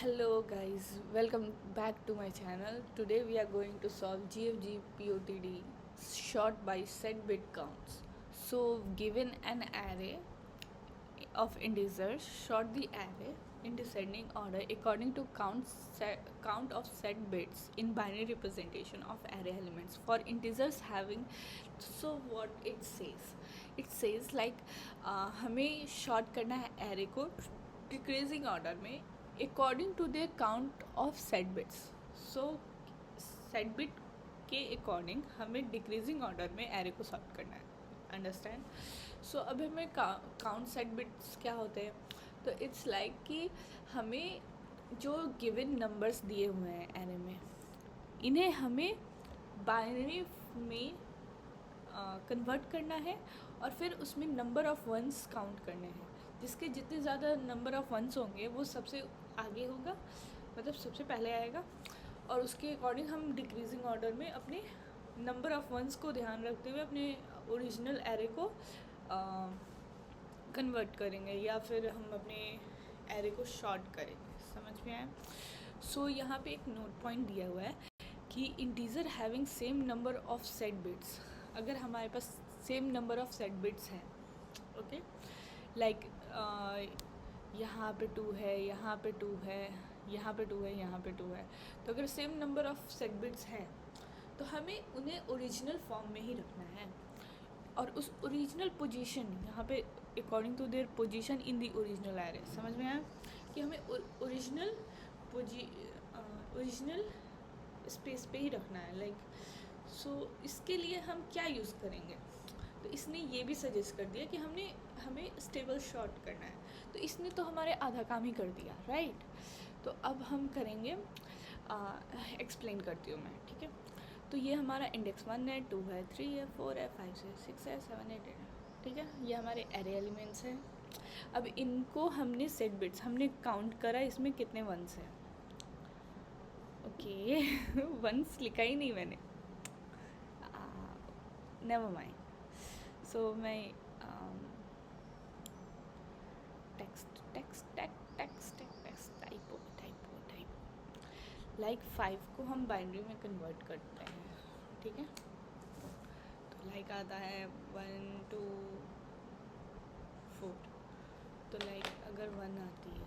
Hello guys, welcome back to my channel. Today we are going to solve GFG POTD short by set bit counts. So given an array of integers, sort the array in descending order according to count of set bits in binary representation of array elements for integers having. So what it says like हमें sort करना है array को decreasing order में according to their count of set bits. So set bit के according हमें decreasing order में array को sort करना है. अंडरस्टैंड. सो अब हमें काउंट सेट बिट्स क्या होते हैं. तो इट्स लाइक कि हमें जो गिवन नंबर्स दिए हुए हैं एरे में, इन्हें हमें बाइनरी में कन्वर्ट करना है और फिर उसमें नंबर ऑफ़ वंस काउंट करने हैं. जिसके जितने ज़्यादा नंबर ऑफ़ वंस होंगे वो सबसे आगे होगा, मतलब सबसे पहले आएगा. और उसके अकॉर्डिंग हम डिक्रीजिंग ऑर्डर में अपने नंबर ऑफ़ वंस को ध्यान रखते हुए अपने ओरिजिनल एरे को कन्वर्ट करेंगे या फिर हम अपने एरे को शॉर्ट करेंगे. समझ में आया. सो यहाँ पे एक नोट पॉइंट दिया हुआ है कि integer having same number of set bits. अगर हमारे पास same number of set bits हैं, ओके, लाइक यहाँ पे 2 है, यहाँ पे 2 है, यहाँ पे 2 है, यहाँ पे 2 है. तो अगर same number of set bits हैं तो हमें उन्हें ओरिजिनल फॉर्म में ही रखना है और उस ओरिजिनल पोजीशन यहाँ पे according to their position in the original array. समझ में आया कि हमें ओरिजिनल स्पेस पे ही रखना है. लाइक सो इसके लिए हम क्या यूज़ करेंगे. तो इसने ये भी सजेस्ट कर दिया कि हमें स्टेबल शॉर्ट करना है. तो इसने तो हमारे आधा काम ही कर दिया, राइट. तो अब हम करेंगे, एक्सप्लेन करती हूँ मैं, ठीक है. तो ये हमारा इंडेक्स 1 है, 2 है, 3 है, 4 है, 5 है, 6 है, 7 है, 10 है, ठीक है. ये हमारे एरे एलिमेंट्स हैं. अब इनको हमने सेट बिट्स हमने काउंट करा, इसमें कितने वंस हैं. ओके वंस लिखा ही नहीं मैंने, नेवर माइंड. सो मैं टेक्स्ट टाइपो लाइक 5 को हम बाइनरी में कन्वर्ट करते हैं, ठीक है. तो लाइक आता है 1 2 4. तो लाइक अगर 1 आती है,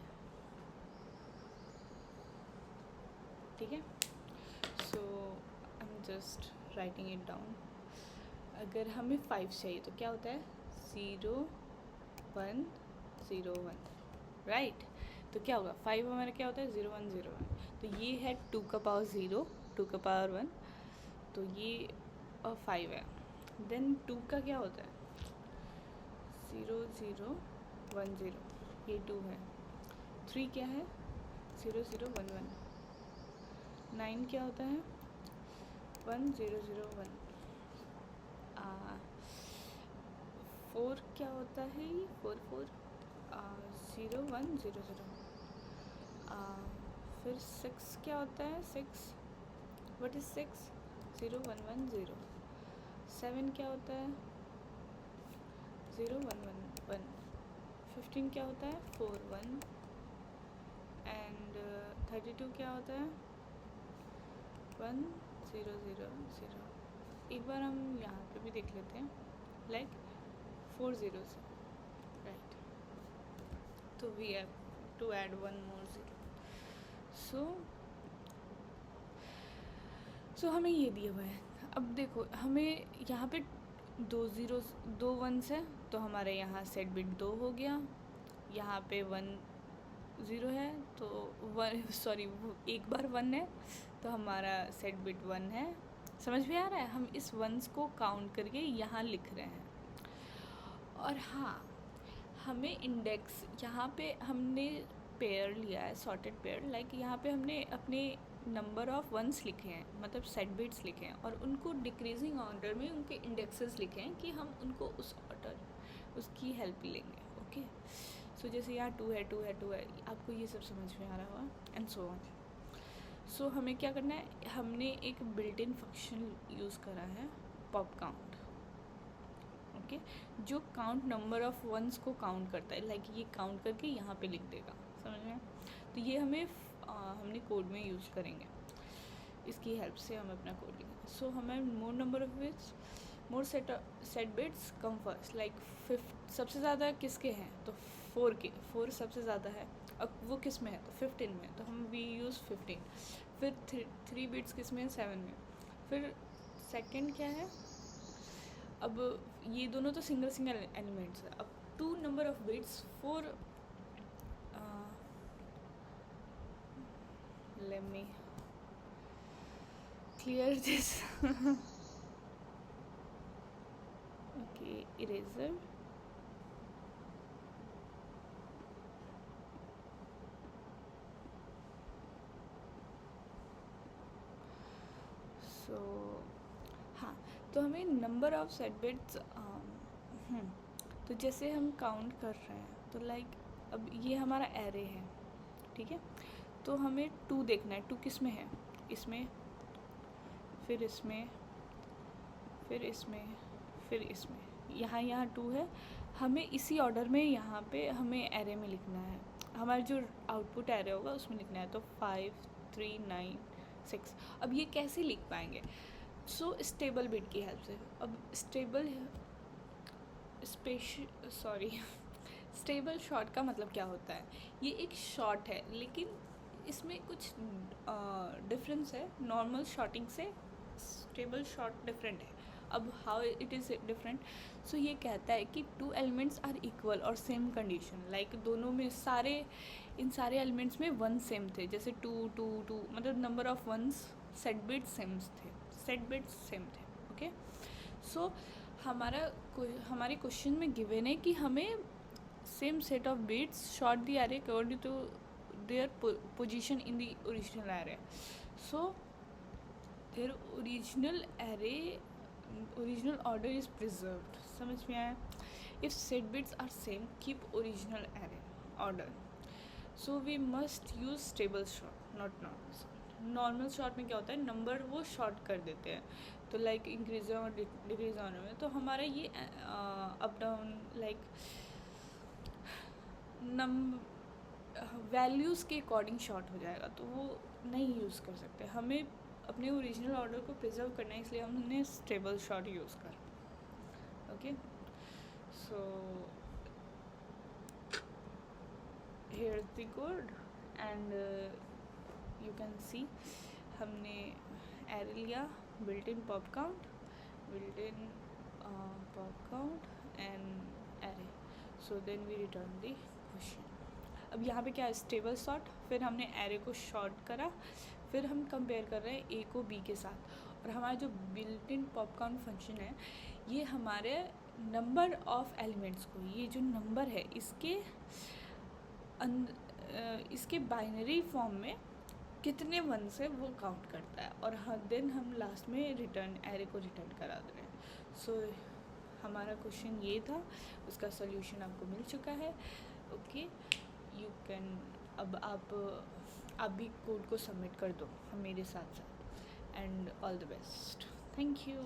ठीक है. So I am just writing it down. अगर हमें 5 चाहिए तो क्या होता है 0 1 0 1, राइट. तो क्या होगा 5 हमारा क्या होता है 0 1 0 1. तो ये है 2 का पावर 0, 2 का पावर 1, तो ये 5 है. देन 2 का क्या होता है 0 0 1 0, ये 2 है. 3 क्या है 0 0 1 1. 9 क्या होता है 1 0 0 1. 4 क्या होता है 4 4 0 1 0 0. फिर 6 क्या होता है 6, व्हाट इज 6 0 1 1 0. 7 क्या होता है 0 1 1 1. 15 क्या होता है 4 1. एंड 32 क्या होता है 1 0 0 0. एक बार हम यहाँ पे भी देख लेते हैं, लाइक 4 zeros, राइट. तो we have to add 1 more 0. So हमें ये दिया हुआ है. अब देखो हमें यहाँ पे 2 zeros 2 1s है, तो हमारे यहाँ सेट बिट 2 हो गया. यहाँ पे 1 0 है तो 1 सॉरी एक बार 1 है तो हमारा सेट बिट 1 है. समझ में आ रहा है. हम इस वंस को काउंट करके यहाँ लिख रहे हैं. और हाँ, हमें इंडेक्स यहाँ पे हमने पेयर लिया है, सॉर्टेड पेयर. लाइक यहाँ पे हमने अपने नंबर ऑफ़ वंस लिखे हैं, मतलब सेट बिट्स लिखे हैं, और उनको डिक्रीजिंग ऑर्डर में उनके इंडेक्सेस लिखे हैं कि हम उनको उस ऑर्डर उसकी हेल्प लेंगे. ओके. सो जैसे यहाँ 2 है 2 है 2 है, आपको ये सब समझ में आ रहा होगा एंड सो ऑन. सो हमें क्या करना है, हमने एक बिल्ट इन फंक्शन यूज़ करा है पॉप काउंट, ओके, जो काउंट नंबर ऑफ़ वंस को काउंट करता है. लाइक ये काउंट करके यहाँ पे लिख देगा. समझ में. तो ये हमें हमने कोड में यूज़ करेंगे, इसकी हेल्प से हम अपना कोड लिखेंगे. सो हमें मोर number of bits, more set bits come first. Like सबसे ज़्यादा किसके हैं, तो 4 के. 4 सबसे ज़्यादा है. अब वो किस में है, तो 15 में, तो हम वी यूज़ 15. फिर 3 बिट्स किस में है, 7 में. फिर सेकंड क्या है, अब ये दोनों तो सिंगल एलिमेंट्स है. अब 2 number of bits 4, let me clear this. Okay, eraser. So हाँ, तो हमें नंबर ऑफ सेट बिट्स, तो जैसे हम काउंट कर रहे हैं, तो लाइक अब ये हमारा एरे है, ठीक है. तो हमें 2 देखना है. 2 किस में है, इसमें, फिर इसमें, फिर इसमें, फिर इसमें. यहाँ 2 है. हमें इसी ऑर्डर में यहाँ पे हमें एरे में लिखना है. हमारा जो आउटपुट एरे होगा उसमें लिखना है. तो 5, 3, 9, 6. अब ये कैसे लिख पाएंगे, सो स्टेबल बिट की हेल्प से. अब स्टेबल शॉर्ट का मतलब क्या होता है, ये एक शॉर्ट है, लेकिन इसमें कुछ डिफरेंस है. नॉर्मल शॉर्टिंग से स्टेबल शॉर्ट डिफरेंट है. अब हाउ इट इज़ डिफरेंट, सो ये कहता है कि 2 एलिमेंट्स आर इक्वल और सेम कंडीशन. लाइक दोनों में इन सारे एलिमेंट्स में 1 सेम थे. जैसे 2 2 2, मतलब number of ones set bits same थे. ओके. सो हमारे क्वेश्चन में गिवन है कि हमें same set of bits sort the array according to their position in the original array. So their original order is preserved. समझ में आया. If set bits are same, keep original array order. So we must use stable sort, not normal sort में क्या होता है, number वो short कर देते हैं. तो लाइक इंक्रीज और डिक्रीज ऑर्डर में, तो हमारा ये अप डाउन लाइक वैल्यूज़ के अकॉर्डिंग शॉर्ट हो जाएगा, तो वो नहीं यूज़ कर सकते. हमें अपने ओरिजिनल ऑर्डर को प्रिजर्व करना है, इसलिए हमने स्टेबल शॉर्ट यूज़ कर. Okay. So here's the code and you can see हमने एरे लिया, built in pop count and array. So then we return the question. अब यहाँ पे क्या है, स्टेबल शॉर्ट. फिर हमने एरे को शॉर्ट करा. फिर हम कंपेयर कर रहे हैं ए को बी के साथ. और हमारा जो built in pop count function है, ये हमारे नंबर ऑफ एलिमेंट्स को, ये जो नंबर है इसके बाइनरी फॉर्म में कितने वन से वो काउंट करता है. और देन हम लास्ट में एरे को रिटर्न करा दे रहे हैं. सो हमारा क्वेश्चन ये था, उसका सोल्यूशन आपको मिल चुका है. ओके, यू कैन, अब आप भी कोड को सबमिट कर दो हम मेरे साथ. And all the best. Thank you.